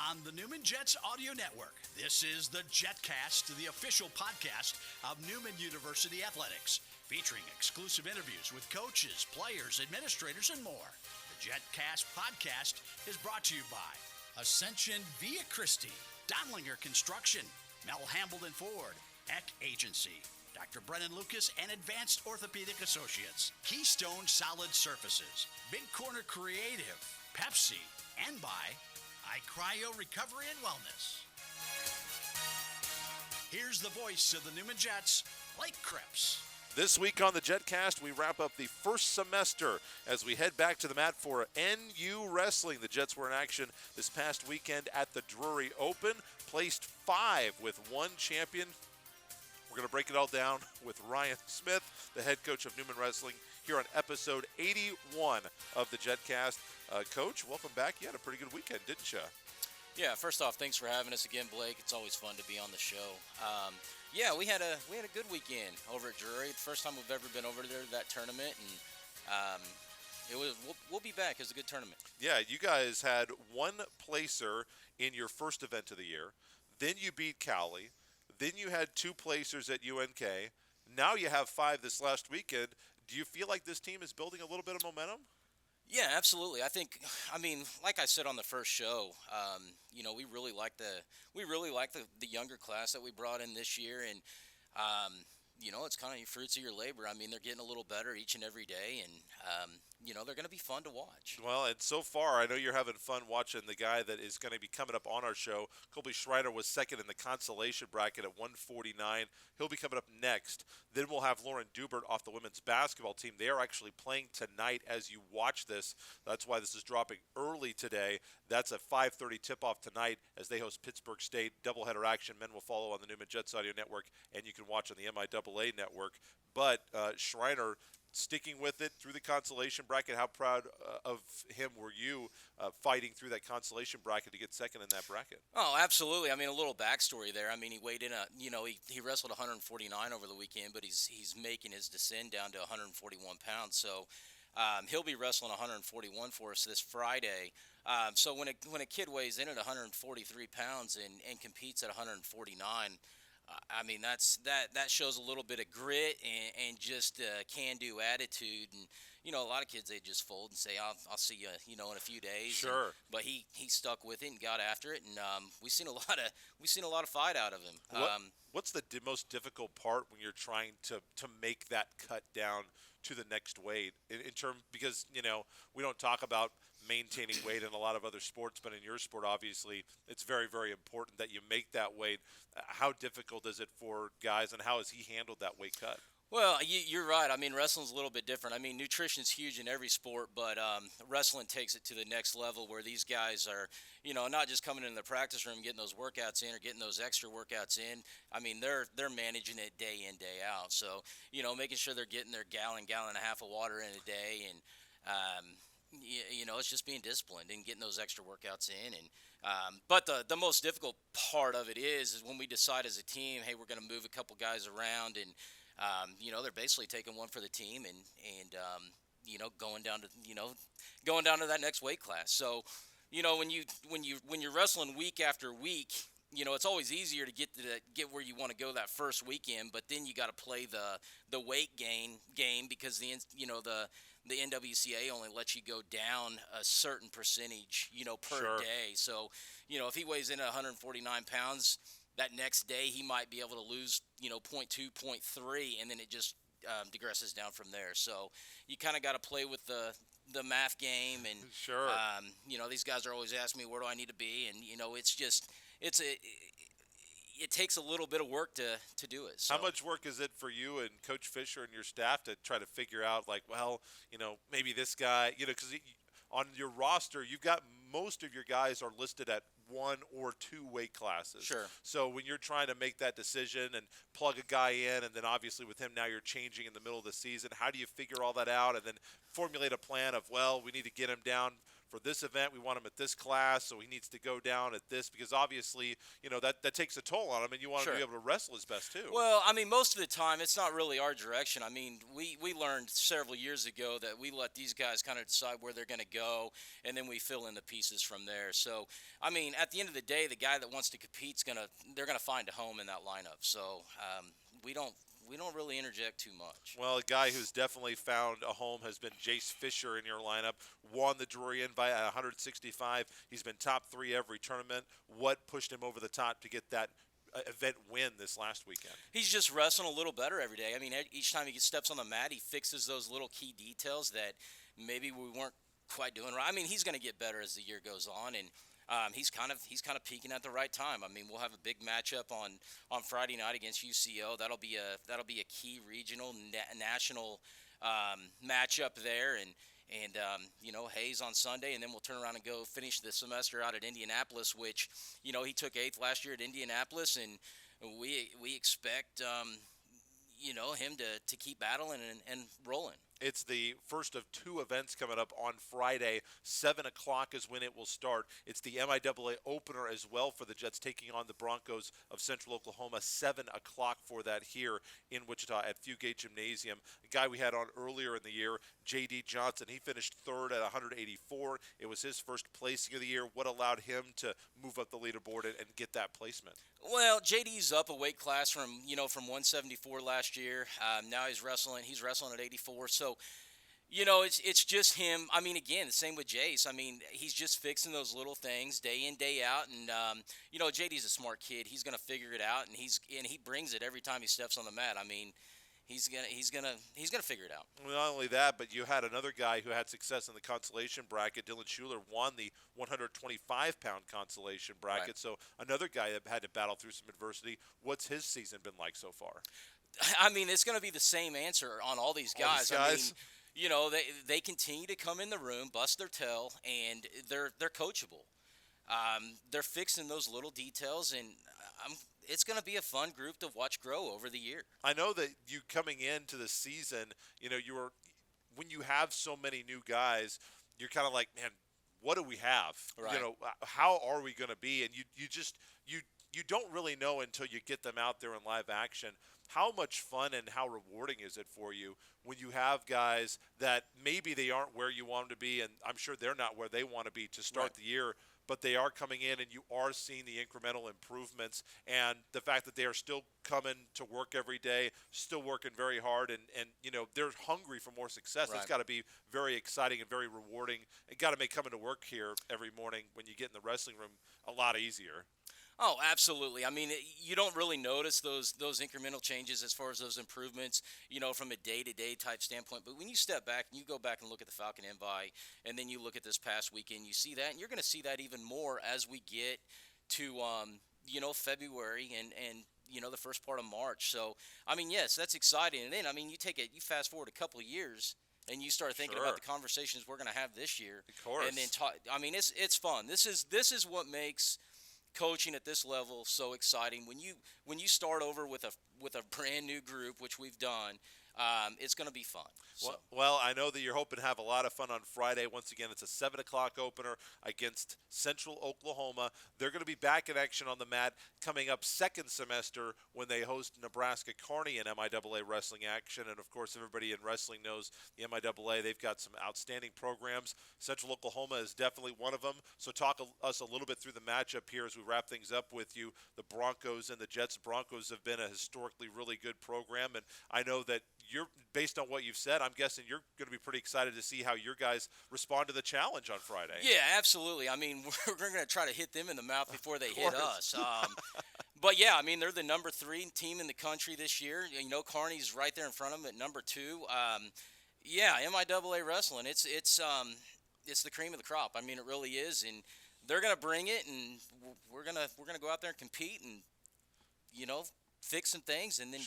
on the Newman Jets Audio Network. This is the Jetcast, the official podcast of Newman University Athletics, featuring exclusive interviews with coaches, players, administrators, and more. The Jetcast podcast is brought to you by Ascension Via Christi, Donlinger Construction, Mel Hambledon Ford, Eck Agency, Dr. Brennan Lucas and Advanced Orthopedic Associates, Keystone Solid Surfaces, Big Corner Creative, Pepsi, and by iCryo Recovery and Wellness. Here's the voice of the Newman Jets, Cripps. This week on the Jetcast, we wrap up the first semester as we head back to the mat for NU Wrestling. The Jets were in action this past weekend at the Drury Open, placed 5 with 1 champion. We're going to break it all down with Ryan Smith, the head coach of Newman Wrestling, here on episode 81 of the Jetcast. Coach, welcome back. You had a pretty good weekend, didn't you? Yeah, first off, thanks for having us again, Blake. It's always fun to be on the show. We had a good weekend over at Drury. The first time we've ever been over there to that tournament, and we'll be back. It was a good tournament. Yeah, you guys had one placer in your first event of the year. Then you beat Cowley. Then you had 2 placers at UNK. Now you have 5 this last weekend. Do you feel like this team is building a little bit of momentum? Yeah, absolutely. Like I said on the first show, we really like the younger class that we brought in this year, and it's kind of your fruits of your labor. I mean, they're getting a little better each and every day, and they're going to be fun to watch. Well, and so far, I know you're having fun watching the guy that is going to be coming up on our show. Colby Schreiner was second in the consolation bracket at 149. He'll be coming up next. Then we'll have Lauryn Dubbert off the women's basketball team. They are actually playing tonight as you watch this. That's why this is dropping early today. That's a 5:30 tip-off tonight as they host Pittsburgh State. Doubleheader action. Men will follow on the Newman Jets Audio Network, and you can watch on the MIAA Network. But Schreiner sticking with it through the consolation bracket. How proud of him were you fighting through that consolation bracket to get second in that bracket? Oh, absolutely. I mean, a little backstory there. I mean, he weighed in he wrestled 149 over the weekend, but he's making his descent down to 141 pounds. So he'll be wrestling 141 for us this Friday. So when a kid weighs in at 143 pounds and competes at 149, that shows a little bit of grit and just can-do attitude. And a lot of kids, they just fold and say, "I'll see you, in a few days." Sure. But he stuck with it and got after it, and we've seen a lot of fight out of him. What's the most difficult part when you're trying to make that cut down to the next weight in term, because we don't talk about maintaining weight in a lot of other sports, but in your sport, obviously, it's very, very important that you make that weight. How difficult is it for guys, and how has he handled that weight cut? Well, you're right. I mean, wrestling's a little bit different. I mean, nutrition's huge in every sport, but wrestling takes it to the next level where these guys are, not just coming in the practice room, getting those workouts in or getting those extra workouts in. I mean, they're managing it day in, day out. So, making sure they're getting their gallon and a half of water in a day, and it's just being disciplined and getting those extra workouts in. And but the most difficult part of it is when we decide as a team, hey, we're going to move a couple guys around, and they're basically taking one for the team and going down to that next weight class. So when you're wrestling week after week, it's always easier to get where you want to go that first weekend, but then you got to play the weight game because the NWCA only lets you go down a certain percentage, per Sure. day. So, if he weighs in at 149 pounds, that next day he might be able to lose, 0.2, 0.3, and then it just digresses down from there. So you kind of got to play with the math game, and Sure. These guys are always asking me, where do I need to be? And it takes a little bit of work to do it. So. How much work is it for you and Coach Fisher and your staff to try to figure out, maybe this guy, because on your roster, you've got most of your guys are listed at 1 or 2 weight classes. Sure. So when you're trying to make that decision and plug a guy in, and then obviously with him now you're changing in the middle of the season, how do you figure all that out and then formulate a plan of, we need to get him down for this event. We want him at this class, so he needs to go down at this because obviously, that takes a toll on him, and you want him to be able to wrestle his best too. Well, I mean, most of the time, it's not really our direction. I mean, we learned several years ago that we let these guys kind of decide where they're going to go, and then we fill in the pieces from there. So, I mean, at the end of the day, the guy that wants to compete they're going to find a home in that lineup. So, we don't really interject too much. Well, a guy who's definitely found a home has been Jace Fisher in your lineup. Won the Drury Invite at 165. He's been top 3 every tournament. What pushed him over the top to get that event win this last weekend? He's just wrestling a little better every day. I mean, each time he steps on the mat, he fixes those little key details that maybe we weren't quite doing right. I mean, he's going to get better as the year goes on, and he's kind of peaking at the right time. I mean, we'll have a big matchup on Friday night against UCO. That'll be a key regional national matchup there, and Hayes on Sunday, and then we'll turn around and go finish the semester out at Indianapolis, which he took 8th last year at Indianapolis, and we expect him to keep battling and rolling. It's the first of 2 events coming up on Friday. 7 o'clock is when it will start. It's the MIAA opener as well for the Jets, taking on the Broncos of Central Oklahoma. 7 o'clock for that here in Wichita at Fugate Gymnasium. A guy we had on earlier in the year, J.D. Johnson, he finished 3rd at 184. It was his first placing of the year. What allowed him to move up the leaderboard and get that placement? Well, JD's up a weight class from 174 last year. Now he's wrestling at 84. So, it's just him. I mean, again, the same with Jace. I mean, he's just fixing those little things day in, day out. And JD's a smart kid. He's gonna figure it out, and he brings it every time he steps on the mat. I mean, he's gonna figure it out. Well, not only that, but you had another guy who had success in the consolation bracket. Dylan Schuler won the 125-pound consolation bracket. Right. So another guy that had to battle through some adversity. What's his season been like so far? I mean, it's going to be the same answer on all these guys. I mean, they continue to come in the room, bust their tail, and they're coachable. They're fixing those little details, and it's going to be a fun group to watch grow over the year. I know that you coming into the season, when you have so many new guys, you're kind of like, man, what do we have? Right. How are we going to be? And you don't really know until you get them out there in live action. How much fun and how rewarding is it for you when you have guys that maybe they aren't where you want them to be, and I'm sure they're not where they want to be to start the year, but they are coming in and you are seeing the incremental improvements, and the fact that they are still coming to work every day, still working very hard, and they're hungry for more success. Right. It's got to be very exciting and very rewarding. It got to make coming to work here every morning when you get in the wrestling room a lot easier. Oh, absolutely. I mean, you don't really notice those incremental changes as far as those improvements, from a day-to-day type standpoint. But when you step back and you go back and look at the Falcon Invite, and then you look at this past weekend, you see that, and you're going to see that even more as we get to, February and the first part of March. So, I mean, yes, that's exciting. And then, I mean, you fast forward a couple of years, and you start thinking about the conversations we're going to have this year. Of course. And then, it's fun. This is what makes coaching at this level so exciting. When you start over with a brand new group, which we've done, it's going to be fun. So. Well, I know that you're hoping to have a lot of fun on Friday. Once again, it's a 7 o'clock opener against Central Oklahoma. They're going to be back in action on the mat coming up second semester when they host Nebraska Kearney in MIAA wrestling action. And, of course, everybody in wrestling knows the MIAA. They've got some outstanding programs. Central Oklahoma is definitely one of them. So talk us a little bit through the matchup here as we wrap things up with you. The Broncos and the Jets. Broncos have been a historically really good program, and I know that based on what you've said, I'm guessing you're going to be pretty excited to see how your guys respond to the challenge on Friday. Yeah, absolutely. I mean, we're going to try to hit them in the mouth before they hit us. But, yeah, I mean, they're the number 3 team in the country this year. Kearney's right there in front of them at number 2. Yeah, MIAA wrestling, it's the cream of the crop. I mean, it really is, and they're going to bring it, and we're going to go out there and compete and, fix some things, and then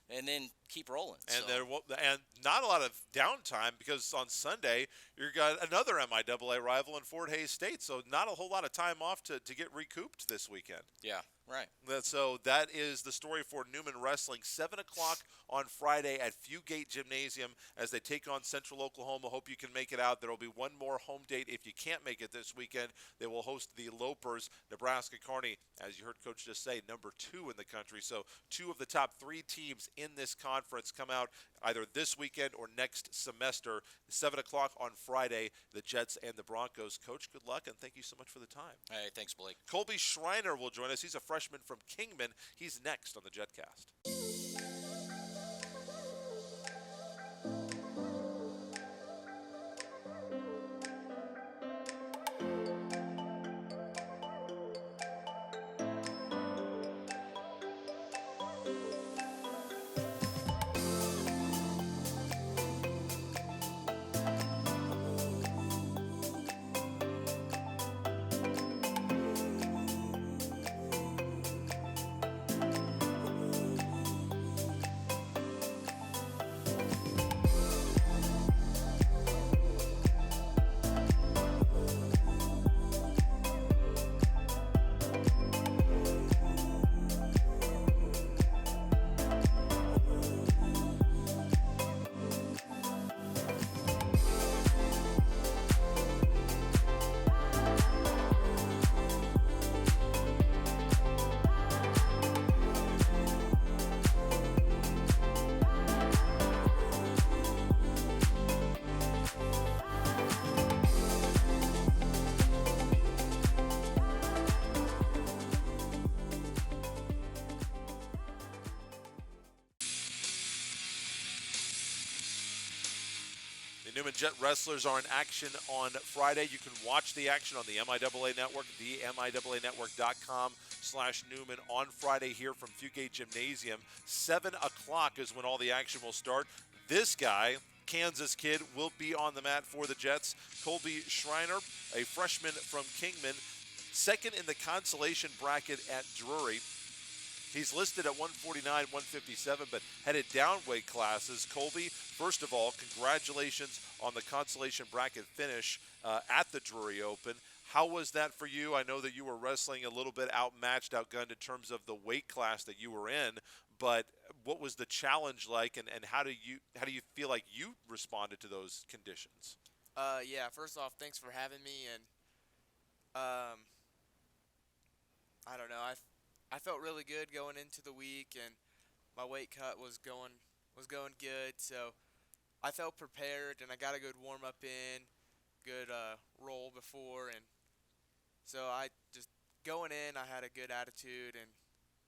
and then keep rolling. And and not a lot of downtime because on Sunday you've got another MIAA rival in Fort Hays State, so not a whole lot of time off to get recouped this weekend. Yeah. Right. So that is the story for Newman Wrestling. 7 o'clock on Friday at Fugate Gymnasium as they take on Central Oklahoma. Hope you can make it out. There will be one more home date. If you can't make it this weekend, they will host the Lopers, Nebraska Kearney, as you heard Coach just say, number 2 in the country. So 2 of the top 3 teams in this conference come out either this weekend or next semester. 7 o'clock on Friday, the Jets and the Broncos. Coach, good luck, and thank you so much for the time. Hey, thanks, Blake. Colby Schreiner will join us. He's a freshman from Kingman. He's next on the Jetcast. Newman Jet Wrestlers are in action on Friday. You can watch the action on the MIAA Network, themiaanetwork.com/Newman on Friday here from Fugate Gymnasium. 7 o'clock is when all the action will start. This guy, Kansas kid, will be on the mat for the Jets. Colby Schreiner, a freshman from Kingman, second in the consolation bracket at Drury. He's listed at 149, 157, but headed down weight classes. Colby, first of all, congratulations on the consolation bracket finish at the Drury Open. How was that for you? I know that you were wrestling a little bit outmatched, outgunned in terms of the weight class that you were in, but what was the challenge like, and how do you feel like you responded to those conditions? Yeah, first off, thanks for having me, and I don't know, I felt really good going into the week, and my weight cut was going good, so I felt prepared, and I got a good warm-up in, good roll before, and so I just, going in, I had a good attitude, and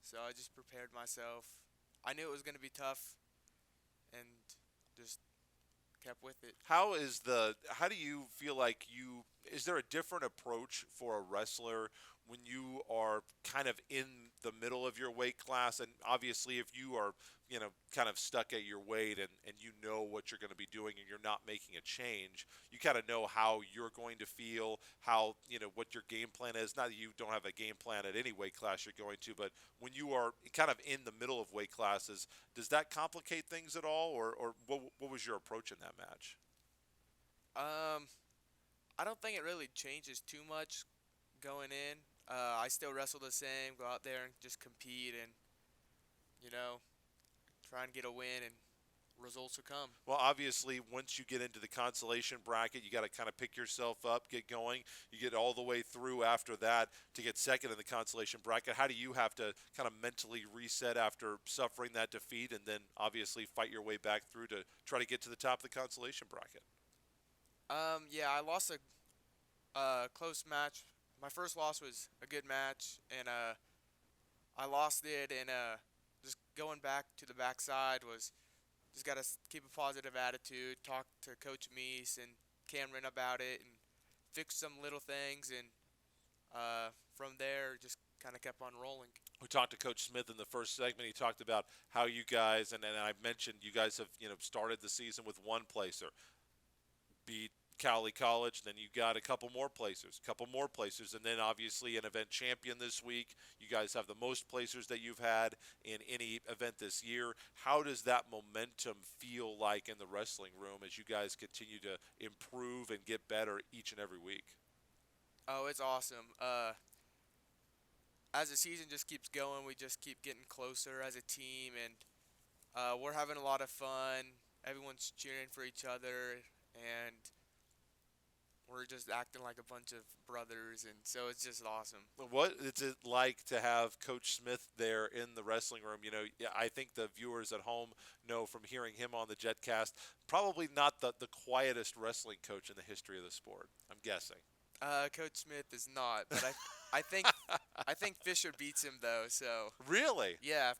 so I just prepared myself. I knew it was going to be tough, and just kept with it. How do you feel like is there a different approach for a wrestler when you are kind of in the middle of your weight class? And obviously if you are, kind of stuck at your weight and you know what you're going to be doing and you're not making a change, you kind of know how you're going to feel, how, what your game plan is. Not that you don't have a game plan at any weight class you're going to, but when you are kind of in the middle of weight classes, does that complicate things at all, or what was your approach in that match? I don't think it really changes too much going in. I still wrestle the same, go out there and just compete and, try and get a win, and results will come. Well, obviously, once you get into the consolation bracket, you got to kind of pick yourself up, get going. You get all the way through after that to get second in the consolation bracket. How do you have to kind of mentally reset after suffering that defeat and then obviously fight your way back through to try to get to the top of the consolation bracket? Yeah, I lost a close match. My first loss was a good match, and I lost it, and just going back to the backside was just got to keep a positive attitude, talk to Coach Meese and Cameron about it, and fix some little things, and from there just kind of kept on rolling. We talked to Coach Smith in the first segment. He talked about how you guys, and I mentioned you guys have started the season with one placer, beat Cowley College, then you got a couple more placers, and then obviously an event champion this week. You guys have the most placers that you've had in any event this year. How does that momentum feel like in the wrestling room as you guys continue to improve and get better each and every week? Oh, it's awesome. as the season just keeps going, we just keep getting closer as a team, and we're having a lot of fun. Everyone's cheering for each other, and we're just acting like a bunch of brothers, and so it's just awesome. What is it like to have Coach Smith there in the wrestling room? You know, I think the viewers at home know from hearing him on the Jetcast, probably not the quietest wrestling coach in the history of the sport, I'm guessing. Coach Smith is not, but I think I think Fisher beats him though. So Really? yeah,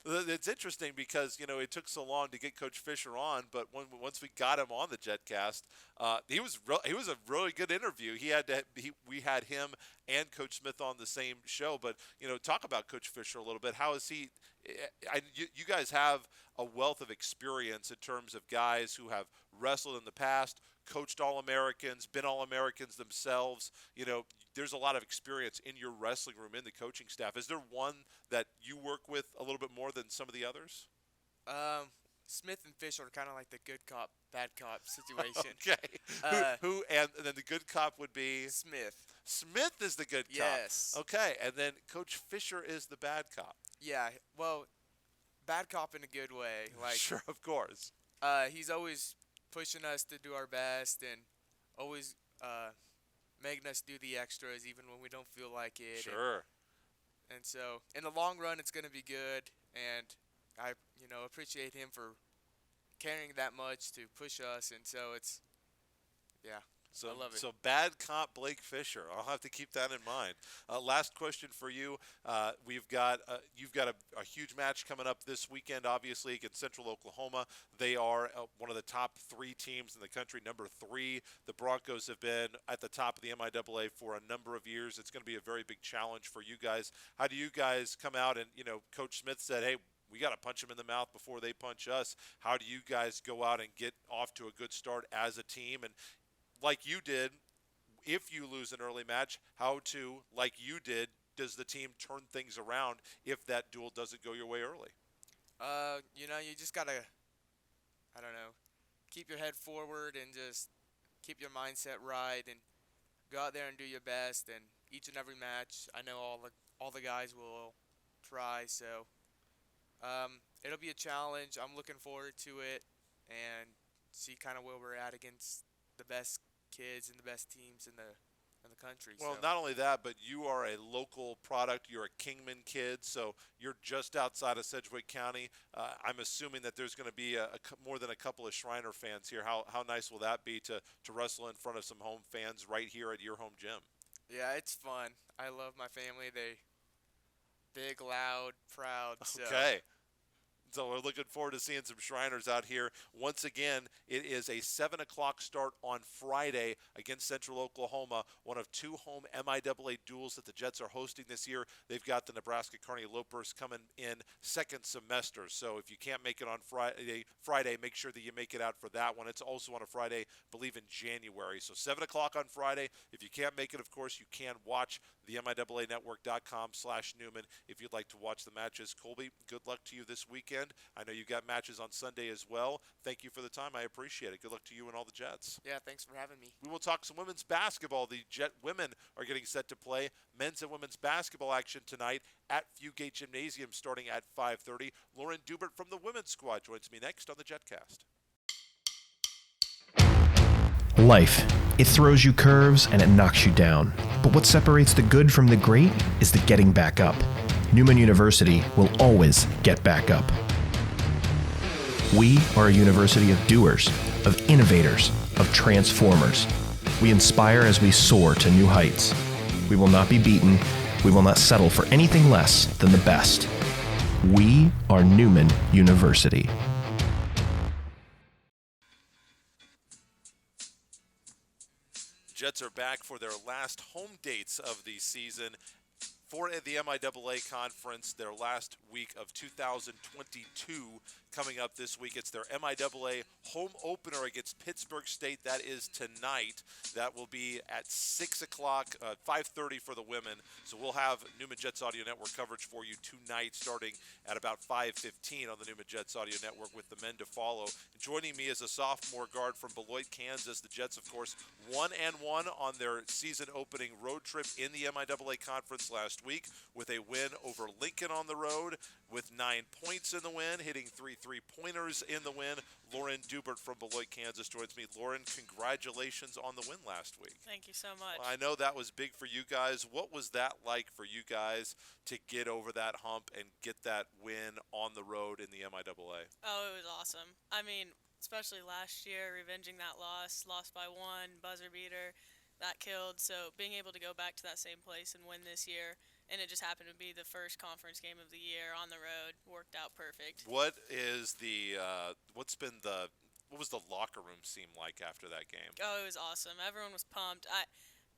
It's interesting because, you know, it took so long to get Coach Fisher on, but once we got him on the Jetcast, he was a really good interview. We had him and Coach Smith on the same show, but, you know, talk about Coach Fisher a little bit. How is he? You guys have a wealth of experience in terms of guys who have wrestled in the past, coached All-Americans, been All-Americans themselves. You know, there's a lot of experience in your wrestling room, in the coaching staff. Is there one that you work with a little bit more than some of the others? Smith and Fisher are kind of like the good cop, bad cop situation. Okay. Who and then the good cop would be? Smith. Smith is the good cop. Yes. Okay, and then Coach Fisher is the bad cop. Yeah. Well, bad cop in a good way. Like Sure, of course. he's always pushing us to do our best and always making us do the extras even when we don't feel like it. Sure. And so in the long run, it's going to be good. And I, appreciate him for caring that much to push us. And so it's, yeah. So, I love it. So bad cop Blake Fisher. I'll have to keep that in mind. Last question for you. You've got a huge match coming up this weekend, obviously, against Central Oklahoma. They are one of the top 3 teams in the country, number 3. The Broncos have been at the top of the MIAA for a number of years. It's going to be a very big challenge for you guys. How do you guys come out and, Coach Smith said, hey, we got to punch them in the mouth before they punch us. How do you guys go out and get off to a good start as a team? And like you did, if you lose an early match, like you did, does the team turn things around if that duel doesn't go your way early? You just got to, keep your head forward and just keep your mindset right and go out there and do your best. And each and every match, I know all the guys will try. So it'll be a challenge. I'm looking forward to it and see kind of where we're at against the best kids and the best teams in the country. Well, so. not only that, but you are a local product. You're a Kingman kid, so you're just outside of Sedgwick County. I'm assuming that there's going to be more than a couple of Schreiner fans here. How nice will that be to wrestle in front of some home fans right here at your home gym? Yeah, it's fun. I love my family. They big, loud, proud. Okay. So we're looking forward to seeing some Shriners out here. Once again, it is a 7 o'clock start on Friday against Central Oklahoma, one of 2 home MIAA duels that the Jets are hosting this year. They've got the Nebraska Kearney Lopers coming in second semester. So if you can't make it on Friday, make sure that you make it out for that one. It's also on a Friday, I believe in January. So 7 o'clock on Friday. If you can't make it, of course, you can watch the MIAAnetwork.com/Newman if you'd like to watch the matches. Colby, good luck to you this weekend. I know you got matches on Sunday as well. Thank you for the time. I appreciate it. Good luck to you and all the Jets. Yeah, thanks for having me. We will talk some women's basketball. The Jet women are getting set to play men's and women's basketball action tonight at Fugate Gymnasium starting at 5:30. Lauryn Dubbert from the women's squad joins me next on the Jetcast. Life. It throws you curves and it knocks you down. But what separates the good from the great is the getting back up. Newman University will always get back up. We are a university of doers, of innovators, of transformers. We inspire as we soar to new heights. We will not be beaten. We will not settle for anything less than the best. We are Newman University. Jets are back for their last home dates of the season for the MIAA conference, their last week of 2022 coming up this week. It's their MIAA home opener against Pittsburgh State. That is tonight. That will be at 6 o'clock, 5:30 for the women. So we'll have Newman Jets Audio Network coverage for you tonight starting at about 5:15 on the Newman Jets Audio Network with the men to follow. Joining me is a sophomore guard from Beloit, Kansas. The Jets, of course, 1-1 on their season opening road trip in the MIAA conference last week with a win over Lincoln on the road with 9 points in the win, hitting 3 3-pointers in the win. Lauryn Dubbert from Beloit, Kansas joins me. Lauryn, congratulations on the win last week. Thank you so much. Well, I know that was big for you guys. What was that like for you guys to get over that hump and get that win on the road in the MIAA? Oh, it was awesome. I mean, especially last year, revenging that lost by 1, buzzer beater, that killed. So being able to go back to that same place and win this year, and it just happened to be the first conference game of the year on the road, worked out perfect. What is the what was the locker room seem like after that game? Oh, it was awesome. Everyone was pumped.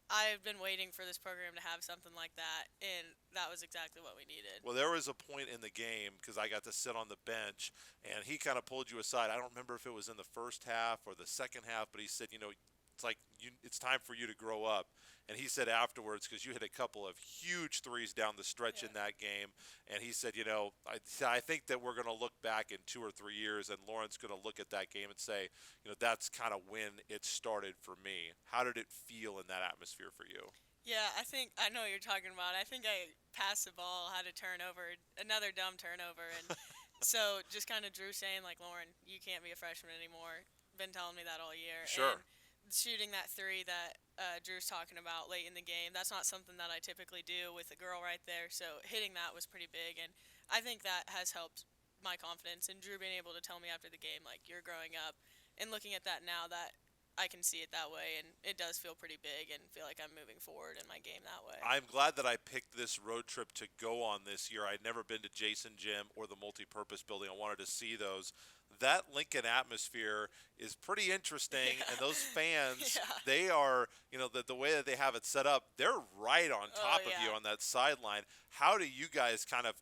I've been waiting for this program to have something like that, and that was exactly what we needed. Well, there was a point in the game, because I got to sit on the bench, and he kind of pulled you aside. I don't remember if it was in the first half or the second half, but he said, it's like it's time for you to grow up. And he said afterwards, because you hit a couple of huge threes down the stretch in that game, and he said, I think that we're going to look back in 2 or 3 years, and Lauren's going to look at that game and say, that's kind of when it started for me. How did it feel in that atmosphere for you? Yeah, I know what you're talking about. I think I passed the ball, had a turnover, another dumb turnover, and so just kind of Drew saying, like, Lauryn, you can't be a freshman anymore. Been telling me that all year. Sure. And shooting that 3 that Drew's talking about late in the game, that's not something that I typically do with a girl right there. So hitting that was pretty big, and I think that has helped my confidence. And Drew being able to tell me after the game, like, you're growing up, and looking at that now, that I can see it that way, and it does feel pretty big and feel like I'm moving forward in my game that way. I'm glad that I picked this road trip to go on this year. I'd never been to Jason Gym or the multi-purpose building. I wanted to see those. That Lincoln atmosphere is pretty interesting, and those fans, they are, the way that they have it set up, they're right on top of you on that sideline. How do you guys kind of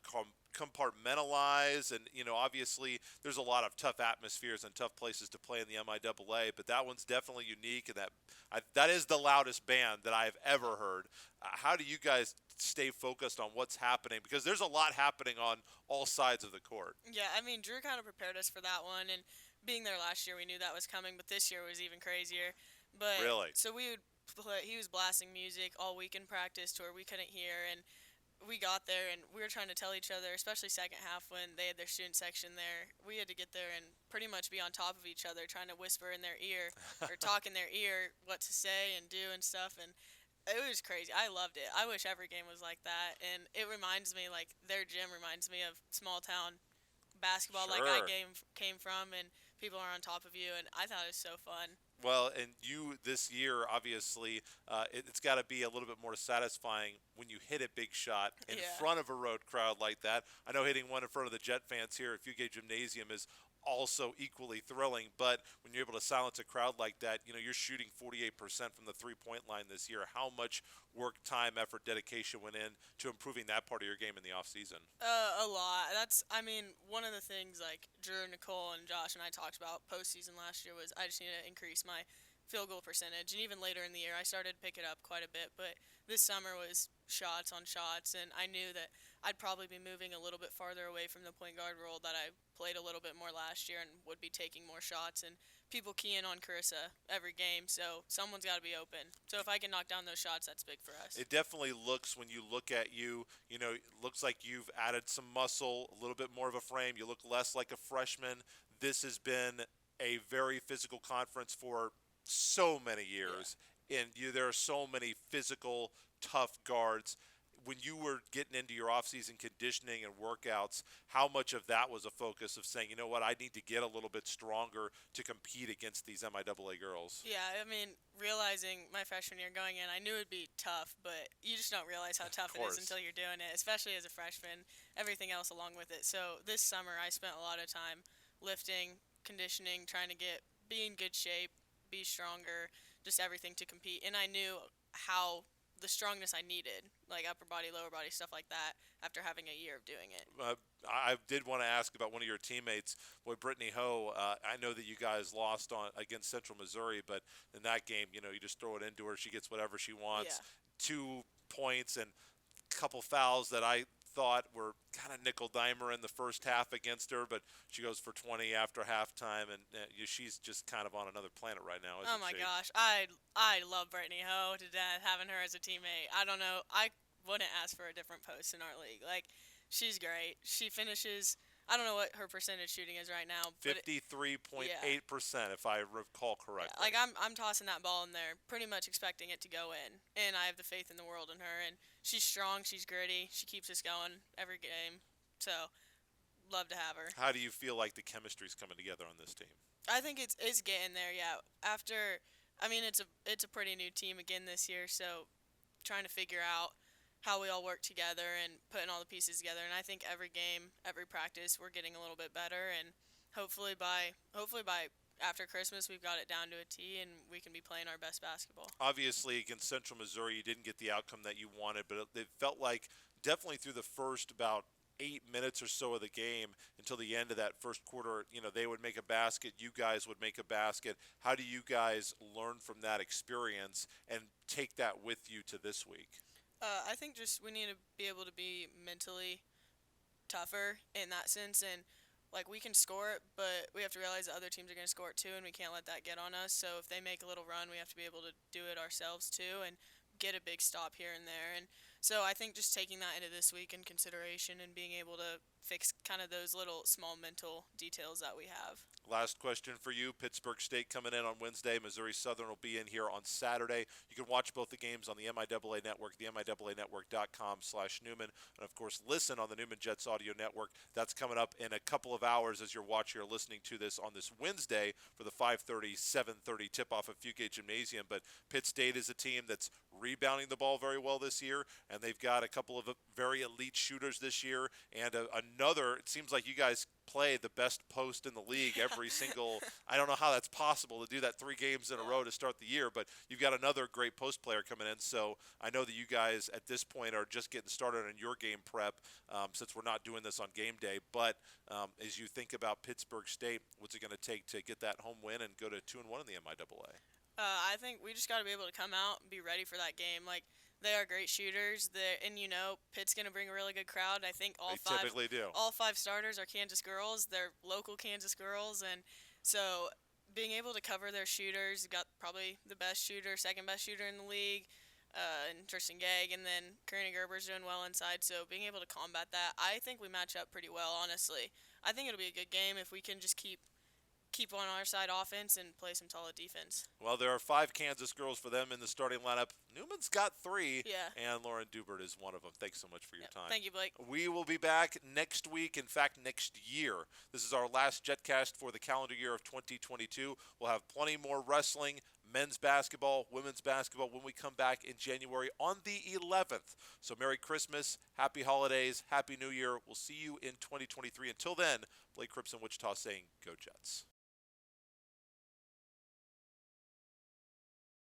compartmentalize? And, obviously there's a lot of tough atmospheres and tough places to play in the MIAA, but that one's definitely unique, and that is the loudest band that I've ever heard. How do you guys stay focused on what's happening? Because there's a lot happening on all sides of the court. Yeah, I mean, Drew kind of prepared us for that one, and being there last year, we knew that was coming, but this year was even crazier. But really? So he was blasting music all week in practice to where we couldn't hear, and we got there, and we were trying to tell each other, especially second half when they had their student section there, we had to get there and pretty much be on top of each other, trying to whisper in their ear or talk in their ear what to say and do and stuff, and it was crazy. I loved it. I wish every game was like that, and it reminds me, like, their gym reminds me of small-town basketball, Sure. like I came from, and people are on top of you, and I thought it was so fun. Well, and you this year, obviously, it's got to be a little bit more satisfying when you hit a big shot in front of a road crowd like that. I know hitting one in front of the Jet fans here at Fugate Gymnasium is also equally thrilling, but when you're able to silence a crowd like that, you're shooting 48% from the three-point line this year. How much work, time, effort, dedication went in to improving that part of your game in the off season? A lot. One of the things, like, Drew, Nicole, and Josh and I talked about postseason last year was I just need to increase my field goal percentage, and even later in the year I started to pick it up quite a bit, but this summer was shots on shots, and I knew that I'd probably be moving a little bit farther away from the point guard role that I played a little bit more last year and would be taking more shots, and people key in on Carissa every game, so someone's got to be open. So if I can knock down those shots, that's big for us. It definitely looks, when you look at you, it looks like you've added some muscle, a little bit more of a frame. You look less like a freshman. This has been a very physical conference for so many years, and there are so many physical, tough guards. When you were getting into your off-season conditioning and workouts, how much of that was a focus of saying, I need to get a little bit stronger to compete against these MIAA girls? Yeah, I mean, realizing my freshman year going in, I knew it would be tough, but you just don't realize how tough it is until you're doing it, especially as a freshman, everything else along with it. So this summer I spent a lot of time lifting, conditioning, trying to be in good shape, be stronger, just everything to compete. And I knew how the strongness I needed, like upper body, lower body, stuff like that, after having a year of doing it. I did want to ask about one of your teammates, Brittany Ho. I know that you guys lost against Central Missouri, but in that game, you just throw it into her. She gets whatever she wants. Yeah. 2 points and a couple fouls that I thought were kind of nickel-dimer in the first half against her, but she goes for 20 after halftime, and she's just kind of on another planet right now, isn't she? Oh my gosh, I love Brittany Ho to death, having her as a teammate. I don't know, I wouldn't ask for a different post in our league. Like, she's great. She finishes, I don't know what her percentage shooting is right now. 53.8%, if I recall correctly. Like, I'm tossing that ball in there, pretty much expecting it to go in, and I have the faith in the world in her, and she's strong, she's gritty, she keeps us going every game, so love to have her. How do you feel like the chemistry's coming together on this team? I think it's getting there, yeah. It's a pretty new team again this year, so trying to figure out how we all work together and putting all the pieces together. And I think every game, every practice, we're getting a little bit better. And hopefully by after Christmas, we've got it down to a T, and we can be playing our best basketball. Obviously, against Central Missouri, you didn't get the outcome that you wanted, but it felt like definitely through the first about 8 minutes or so of the game until the end of that first quarter, they would make a basket, you guys would make a basket. How do you guys learn from that experience and take that with you to this week? I think just we need to be able to be mentally tougher in that sense, and like we can score it, but we have to realize that other teams are going to score it too, and we can't let that get on us. So if they make a little run, we have to be able to do it ourselves too and get a big stop here and there. And so I think just taking that into this week in consideration and being able to fix kind of those little small mental details that we have. Last question for you. Pittsburgh State coming in on Wednesday. Missouri Southern will be in here on Saturday. You can watch both the games on the MIAA Network, the MIAAnetwork.com/Newman. And, of course, listen on the Newman Jets Audio Network. That's coming up in a couple of hours as you're watching or listening to this on this Wednesday for the 5:30, 7:30 tip-off at Fugate Gymnasium. But Pitt State is a team that's rebounding the ball very well this year, and they've got a couple of very elite shooters this year. And another, it seems like you guys play the best post in the league every single, I don't know how that's possible to do that 3 games in a row to start the year, but you've got another great post player coming in. So I know that you guys at this point are just getting started on your game prep since we're not doing this on game day. But as you think about Pittsburgh State, what's it going to take to get that home win and go to 2-1 in the MIAA? I think we just got to be able to come out and be ready for that game. Like, they are great shooters. And Pitt's going to bring a really good crowd. I think all five starters are Kansas girls. They're local Kansas girls. And so being able to cover their shooters, got probably the best shooter, second best shooter in the league, and Tristan Gegg, and then Karina Gerber's doing well inside. So being able to combat that, I think we match up pretty well, honestly. I think it'll be a good game if we can just keep on our side offense and play some solid defense. Well, there are 5 Kansas girls for them in the starting lineup. Newman's got 3, yeah, and Lauryn Dubbert is one of them. Thanks so much for your time. Thank you, Blake. We will be back next week, in fact, next year. This is our last Jetcast for the calendar year of 2022. We'll have plenty more wrestling, men's basketball, women's basketball when we come back in January on the 11th. So Merry Christmas, Happy Holidays, Happy New Year. We'll see you in 2023. Until then, Blake Cripps in Wichita saying, Go Jets.